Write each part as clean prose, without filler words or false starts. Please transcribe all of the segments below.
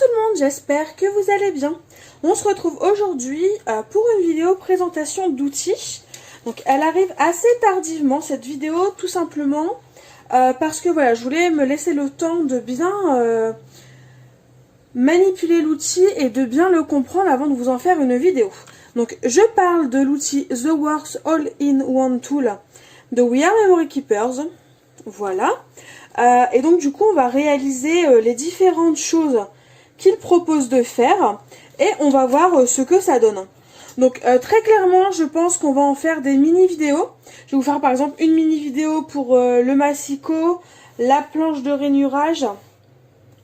le monde, j'espère que vous allez bien. On se retrouve aujourd'hui pour une vidéo présentation d'outils. Donc elle arrive assez tardivement cette vidéo, tout simplement parce que voilà, je voulais me laisser le temps de bien manipuler l'outil et de bien le comprendre avant de vous en faire une vidéo. Donc je parle de l'outil The Works All-in-One Tool de We Are Memory Keepers. Voilà. Et donc du coup on va réaliser les différentes choses qu'il propose de faire et on va voir ce que ça donne. Donc très clairement je pense qu'on va en faire des mini vidéos. Je vais vous faire par exemple une mini vidéo pour le massicot, la planche de rainurage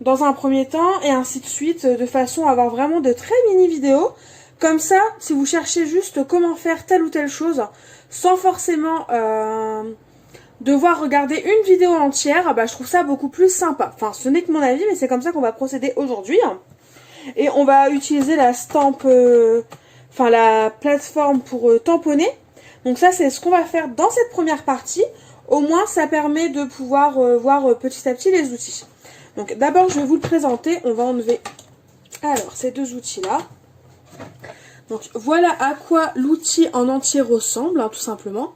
dans un premier temps et ainsi de suite, de façon à avoir vraiment de très mini vidéos. Comme ça, si vous cherchez juste comment faire telle ou telle chose sans forcément devoir regarder une vidéo entière, je trouve ça beaucoup plus sympa. Enfin, ce n'est que mon avis, mais c'est comme ça qu'on va procéder aujourd'hui. Et on va utiliser la stamp, la plateforme pour tamponner. Donc ça, c'est ce qu'on va faire dans cette première partie. Au moins, ça permet de pouvoir voir petit à petit les outils. Donc d'abord, je vais vous le présenter. On va enlever alors ces deux outils-là. Donc voilà à quoi l'outil en entier ressemble, tout simplement.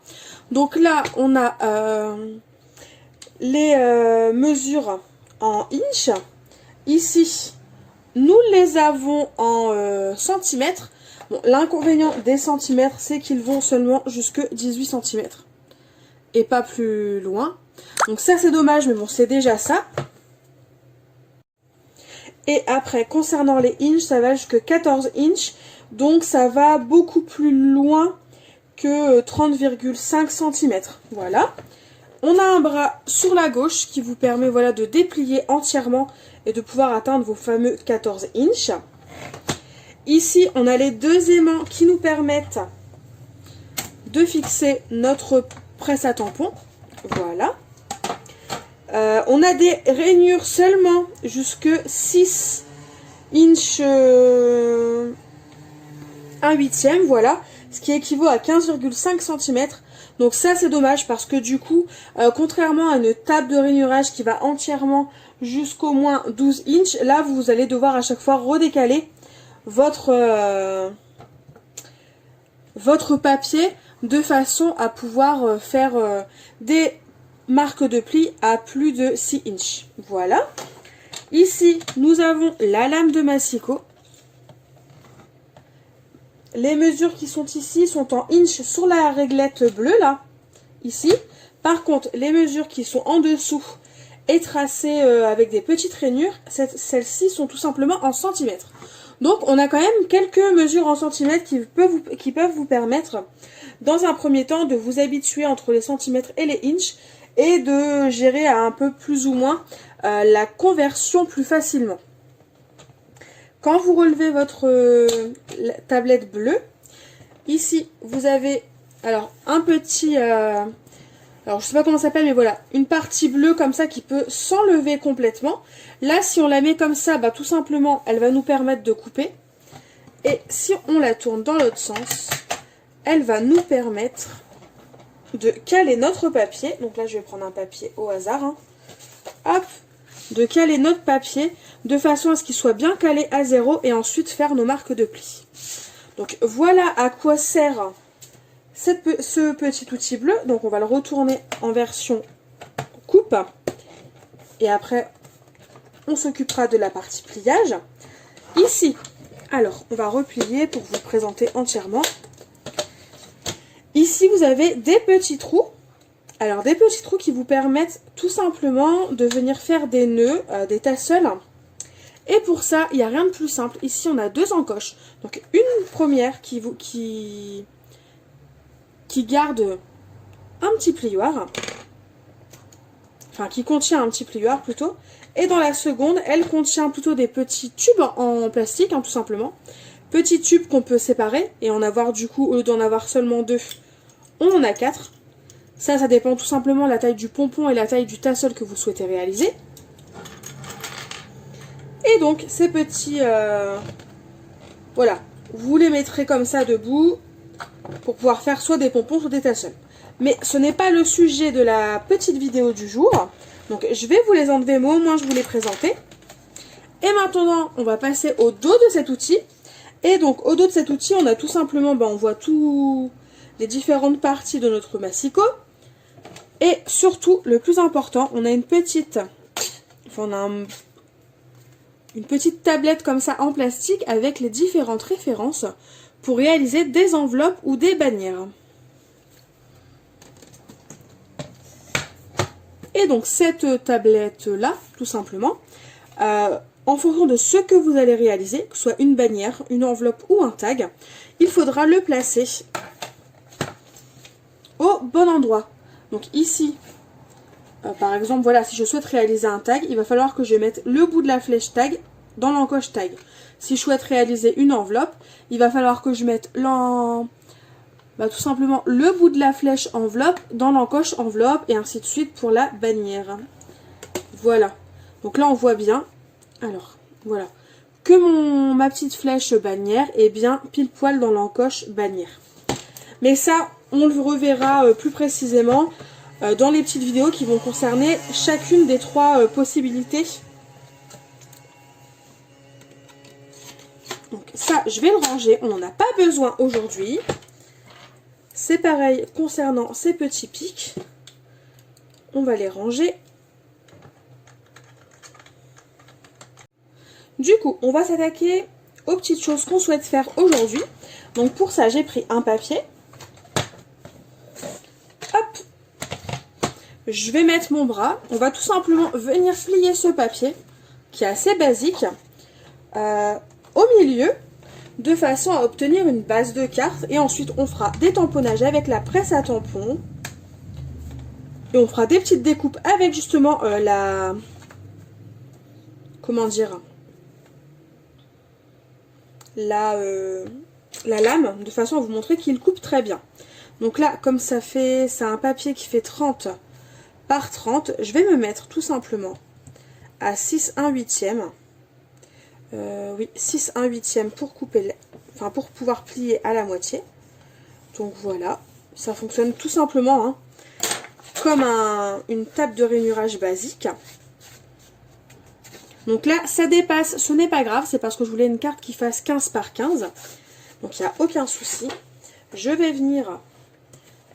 Donc là, on a les mesures en inch. Ici, nous les avons en centimètres. Bon, l'inconvénient des centimètres, c'est qu'ils vont seulement jusque 18 cm. Et pas plus loin. Donc ça, c'est dommage, mais bon, c'est déjà ça. Et après, concernant les inches, ça va jusque 14 inches. Donc ça va beaucoup plus loin que 30,5 cm. Voilà. On a un bras sur la gauche qui vous permet voilà, de déplier entièrement et de pouvoir atteindre vos fameux 14 inches. Ici, on a les deux aimants qui nous permettent de fixer notre presse à tampon. Voilà. On a des rainures seulement jusque 6 inches 1/8, voilà, ce qui équivaut à 15,5 cm. Donc ça c'est dommage parce que du coup, contrairement à une table de rainurage qui va entièrement jusqu'au moins 12 inches, là vous allez devoir à chaque fois redécaler votre papier de façon à pouvoir faire des marque de pli à plus de 6 inches. Voilà. Ici, nous avons la lame de massicot. Les mesures qui sont ici sont en inches sur la réglette bleue, là. Ici. Par contre, les mesures qui sont en dessous et tracées avec des petites rainures, celles-ci sont tout simplement en centimètres. Donc, on a quand même quelques mesures en centimètres qui peuvent vous permettre, dans un premier temps, de vous habituer entre les centimètres et les inches et de gérer un peu plus ou moins la conversion plus facilement. Quand vous relevez votre tablette bleue, ici vous avez alors un petit, alors je sais pas comment ça s'appelle, mais voilà, une partie bleue comme ça qui peut s'enlever complètement. Là, si on la met comme ça, tout simplement, elle va nous permettre de couper. Et si on la tourne dans l'autre sens, elle va nous permettre de caler notre papier. Donc là, je vais prendre un papier au hasard. Hop, de caler notre papier de façon à ce qu'il soit bien calé à 0 et ensuite faire nos marques de pli. Donc voilà à quoi sert ce petit outil bleu. Donc on va le retourner en version coupe. Et après, on s'occupera de la partie pliage. Ici, alors, on va replier pour vous présenter entièrement. Ici, vous avez des petits trous. Alors, des petits trous qui vous permettent tout simplement de venir faire des nœuds, des tassels. Et pour ça, il n'y a rien de plus simple. Ici, on a deux encoches. Donc, une première qui garde un petit plioir. Enfin, qui contient un petit plioir plutôt. Et dans la seconde, elle contient plutôt des petits tubes en plastique, tout simplement. Petits tubes qu'on peut séparer et en avoir du coup, au lieu d'en avoir seulement 2, on en a 4. Ça dépend tout simplement de la taille du pompon et la taille du tassel que vous souhaitez réaliser. Et donc, ces petits... voilà, vous les mettrez comme ça debout pour pouvoir faire soit des pompons, soit des tassels. Mais ce n'est pas le sujet de la petite vidéo du jour. Donc, je vais vous les enlever, mais au moins je vous les présenter. Et maintenant, on va passer au dos de cet outil. Et donc, au dos de cet outil, on a tout simplement, on voit tous les différentes parties de notre massicot. Et surtout, le plus important, on a une petite, une petite tablette comme ça en plastique avec les différentes références pour réaliser des enveloppes ou des bannières. Et donc cette tablette-là, tout simplement, en fonction de ce que vous allez réaliser, que ce soit une bannière, une enveloppe ou un tag, il faudra le placer au bon endroit. Donc ici, par exemple, voilà, si je souhaite réaliser un tag, il va falloir que je mette le bout de la flèche tag dans l'encoche tag. Si je souhaite réaliser une enveloppe, il va falloir que je mette tout simplement le bout de la flèche enveloppe dans l'encoche enveloppe et ainsi de suite pour la bannière. Voilà. Donc là, on voit bien, alors, voilà, que ma petite flèche bannière est bien pile poil dans l'encoche bannière. Mais ça, on le reverra plus précisément dans les petites vidéos qui vont concerner chacune des trois possibilités. Donc ça, je vais le ranger, on n'en a pas besoin aujourd'hui. C'est pareil concernant ces petits pics. On va les ranger. Du coup, on va s'attaquer aux petites choses qu'on souhaite faire aujourd'hui. Donc pour ça, j'ai pris un papier. Hop. Je vais mettre mon bras. On va tout simplement venir plier ce papier, qui est assez basique, au milieu, de façon à obtenir une base de carte. Et ensuite, on fera des tamponnages avec la presse à tampons. Et on fera des petites découpes avec justement la... Comment dire, la lame, de façon à vous montrer qu'il coupe très bien. Donc là, comme c'est un papier qui fait 30 par 30, je vais me mettre tout simplement à 6 1/8. Oui, 6 1/8 pour couper, pour pouvoir plier à la moitié. Donc voilà, ça fonctionne tout simplement comme une table de rainurage basique. Donc là, ça dépasse, ce n'est pas grave, c'est parce que je voulais une carte qui fasse 15 par 15. Donc il n'y a aucun souci. Je vais venir,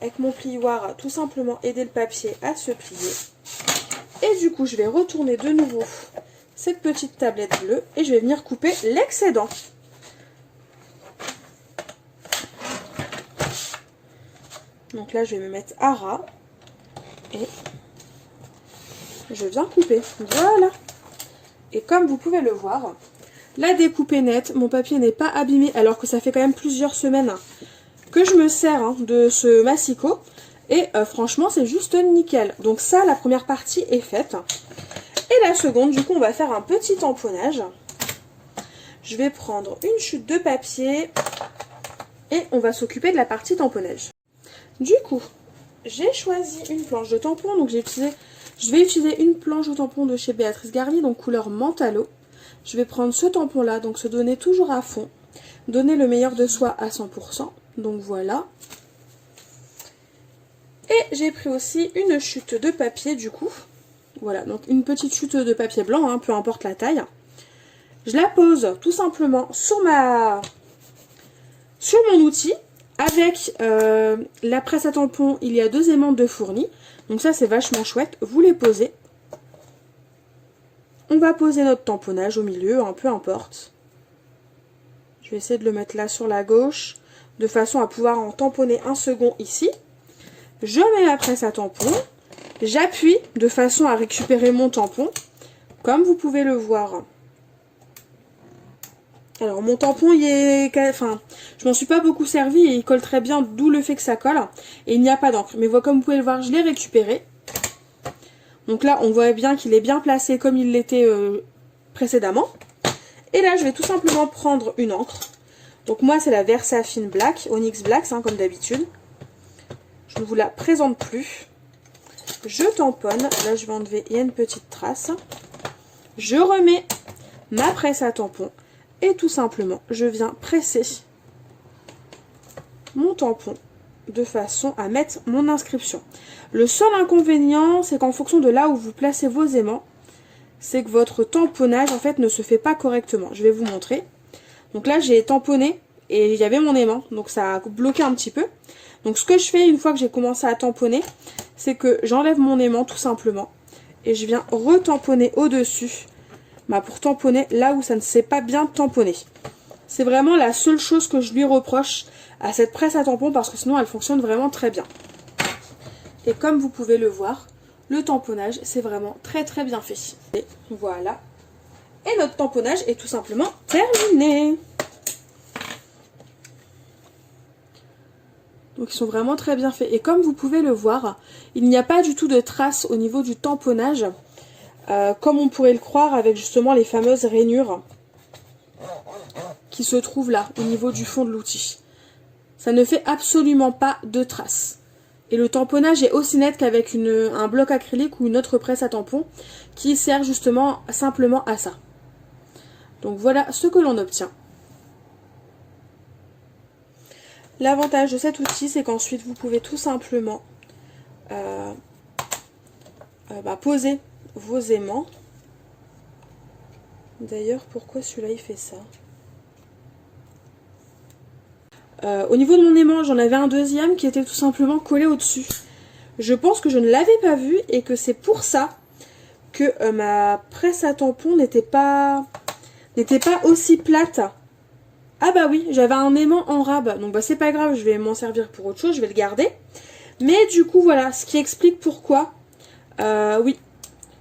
avec mon plioir, tout simplement aider le papier à se plier. Et du coup, je vais retourner de nouveau cette petite tablette bleue et je vais venir couper l'excédent. Donc là, je vais me mettre à ras et je viens couper. Voilà. Et comme vous pouvez le voir, la découpe est nette, mon papier n'est pas abîmé alors que ça fait quand même plusieurs semaines que je me sers de ce massicot. Et franchement, c'est juste nickel. Donc ça, la première partie est faite. Et la seconde, du coup, on va faire un petit tamponnage. Je vais prendre une chute de papier et on va s'occuper de la partie tamponnage. Du coup, j'ai choisi une planche de tampon. Donc je vais utiliser une planche de tampon de chez Béatrice Garnier, donc couleur Mentalo. Je vais prendre ce tampon-là, donc se donner toujours à fond. Donner le meilleur de soi à 100%. Donc voilà. Et j'ai pris aussi une chute de papier du coup. Voilà, donc une petite chute de papier blanc, peu importe la taille. Je la pose tout simplement sur mon outil. Avec la presse à tampons, il y a 2 aimants de fourni. Donc ça, c'est vachement chouette. Vous les posez. On va poser notre tamponnage au milieu, peu importe. Je vais essayer de le mettre là sur la gauche, de façon à pouvoir en tamponner un second ici. Je mets ma presse à tampons. J'appuie de façon à récupérer mon tampon, comme vous pouvez le voir. Alors mon tampon, je m'en suis pas beaucoup servi et il colle très bien, d'où le fait que ça colle. Et il n'y a pas d'encre. Mais comme vous pouvez le voir, je l'ai récupéré. Donc là, on voit bien qu'il est bien placé comme il l'était précédemment. Et là, je vais tout simplement prendre une encre. Donc moi, c'est la Versafine Black, Onyx Black, comme d'habitude. Je ne vous la présente plus. Je tamponne. Là, je vais enlever, il y a une petite trace. Je remets ma presse à tampon. Et tout simplement, je viens presser mon tampon de façon à mettre mon inscription. Le seul inconvénient, c'est qu'en fonction de là où vous placez vos aimants, c'est que votre tamponnage en fait ne se fait pas correctement. Je vais vous montrer. Donc là j'ai tamponné et il y avait mon aimant, donc ça a bloqué un petit peu. Donc ce que je fais une fois que j'ai commencé à tamponner, c'est que j'enlève mon aimant tout simplement et je viens retamponner au-dessus, pour tamponner là où ça ne s'est pas bien tamponné. C'est vraiment la seule chose que je lui reproche à cette presse à tampon, parce que sinon elle fonctionne vraiment très bien. Et comme vous pouvez le voir, le tamponnage c'est vraiment très très bien fait. Et voilà. Et notre tamponnage est tout simplement terminé. Donc ils sont vraiment très bien faits. Et comme vous pouvez le voir, il n'y a pas du tout de traces au niveau du tamponnage, comme on pourrait le croire avec justement les fameuses rainures qui se trouvent là, au niveau du fond de l'outil. Ça ne fait absolument pas de traces. Et le tamponnage est aussi net qu'avec un bloc acrylique ou une autre presse à tampon qui sert justement simplement à ça. Donc voilà ce que l'on obtient. L'avantage de cet outil, c'est qu'ensuite vous pouvez tout simplement poser vos aimants. D'ailleurs, pourquoi celui-là il fait ça? Au niveau de mon aimant, j'en avais un deuxième qui était tout simplement collé au-dessus. Je pense que je ne l'avais pas vu et que c'est pour ça que ma presse à tampon n'était pas aussi plate. Ah bah oui, j'avais un aimant en rab, donc c'est pas grave, je vais m'en servir pour autre chose, je vais le garder. Mais du coup voilà, ce qui explique pourquoi, oui,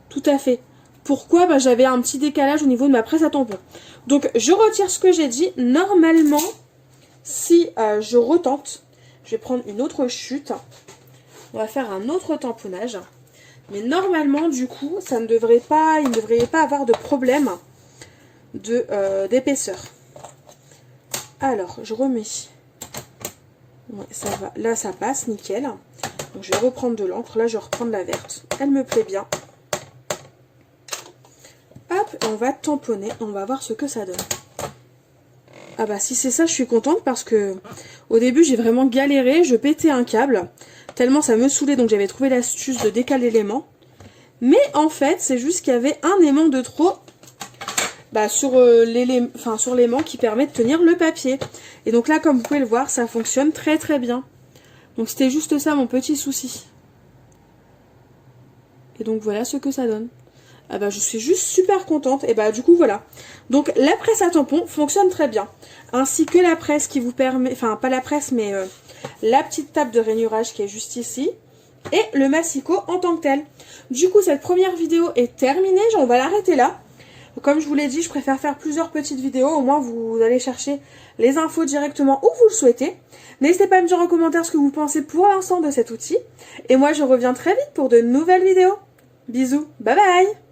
tout à fait. Pourquoi j'avais un petit décalage au niveau de ma presse à tampon. Donc je retire ce que j'ai dit. Normalement, si je retente, je vais prendre une autre chute. On va faire un autre tamponnage. Mais normalement, du coup, il ne devrait pas avoir de problème d'épaisseur. Alors, je remets. Ouais, ça va. Là, ça passe, nickel. Donc, je vais reprendre de l'encre. Là, je vais reprendre la verte. Elle me plaît bien. Hop, on va tamponner. On va voir ce que ça donne. Ah bah, si c'est ça, je suis contente parce que au début, j'ai vraiment galéré. Je pétais un câble. Tellement ça me saoulait. Donc, j'avais trouvé l'astuce de décaler l'aimant. Mais en fait, c'est juste qu'il y avait un aimant de trop sur l'aimant qui permet de tenir le papier. Et donc là, comme vous pouvez le voir, ça fonctionne très très bien. Donc c'était juste ça mon petit souci. Et donc voilà ce que ça donne. Ah bah je suis juste super contente. Et bah du coup voilà. Donc la presse à tampon fonctionne très bien. Ainsi que la presse qui vous permet, enfin pas la presse mais la petite table de rainurage qui est juste ici. Et le massicot en tant que tel. Du coup cette première vidéo est terminée. On va l'arrêter là. Comme je vous l'ai dit, je préfère faire plusieurs petites vidéos. Au moins, vous allez chercher les infos directement où vous le souhaitez. N'hésitez pas à me dire en commentaire ce que vous pensez pour l'instant de cet outil. Et moi, je reviens très vite pour de nouvelles vidéos. Bisous, bye bye!